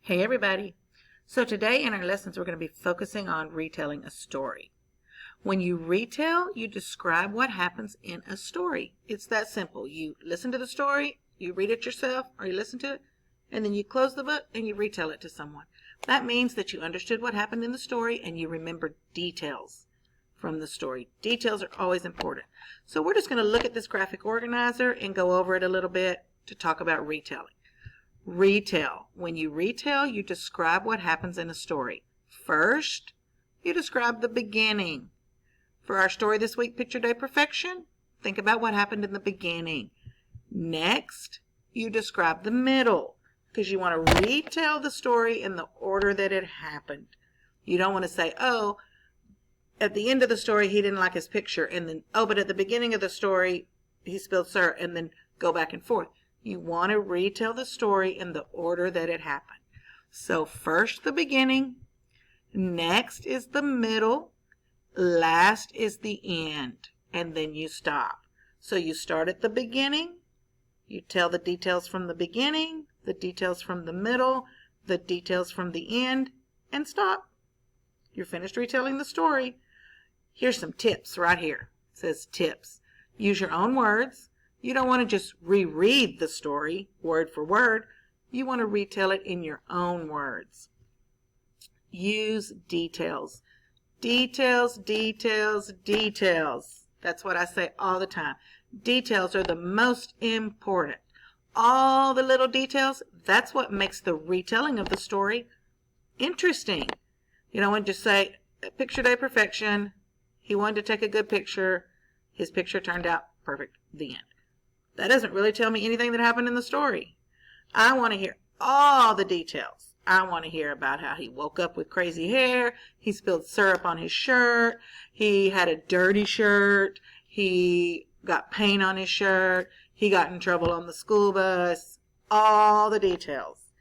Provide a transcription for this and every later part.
Hey everybody! So today in our lessons we're going to be focusing on retelling a story. When you retell, you describe what happens in a story. It's that simple. You listen to the story, you read it yourself, or you listen to it, and then you close the book and you retell it to someone. That means that you understood what happened in the story and you remember details from the story. Details are always important. So we're just going to look at this graphic organizer and go over it a little bit to talk about retelling. Retell. When you retell, you describe what happens in a story. First, you describe the beginning. For our story this week, Picture Day Perfection, think about what happened in the beginning. Next, you describe the middle because you want to retell the story in the order that it happened. You don't want to say, oh, at the end of the story he didn't like his picture, and then, oh, but at the beginning of the story he spilled syrup, and then go back and forth. You want to retell the story in the order that it happened. So first the beginning, next is the middle, last is the end, and then you stop. So you start at the beginning, you tell the details from the beginning, the details from the middle, the details from the end, and stop. You're finished retelling the story. Here's some tips right here. It says tips. Use your own words. You don't want to just reread the story word for word. You want to retell it in your own words. Use details. Details, details, details. That's what I say all the time. Details are the most important. All the little details, that's what makes the retelling of the story interesting. You don't want to just say, Picture Day Perfection. He wanted to take a good picture. His picture turned out perfect. The end. That doesn't really tell me anything that happened in the story. I want to hear all the details. I want to hear about how he woke up with crazy hair, he spilled syrup on his shirt, he had a dirty shirt, he got paint on his shirt, he got in trouble on the school bus, all the details.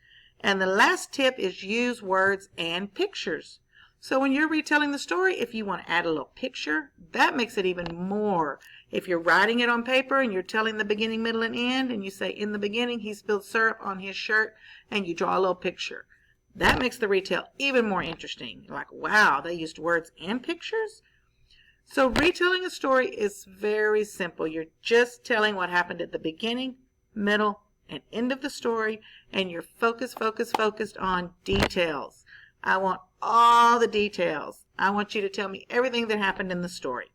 And the last tip is use words and pictures. So when you're retelling the story, if you want to add a little picture, that makes it even more. If you're writing it on paper and you're telling the beginning, middle, and end, and you say in the beginning he spilled syrup on his shirt, and you draw a little picture, that makes the retell even more interesting. You're like, wow, they used words and pictures? So retelling a story is very simple. You're just telling what happened at the beginning, middle, and end of the story, and you're focused on details. I want all the details. I want you to tell me everything that happened in the story.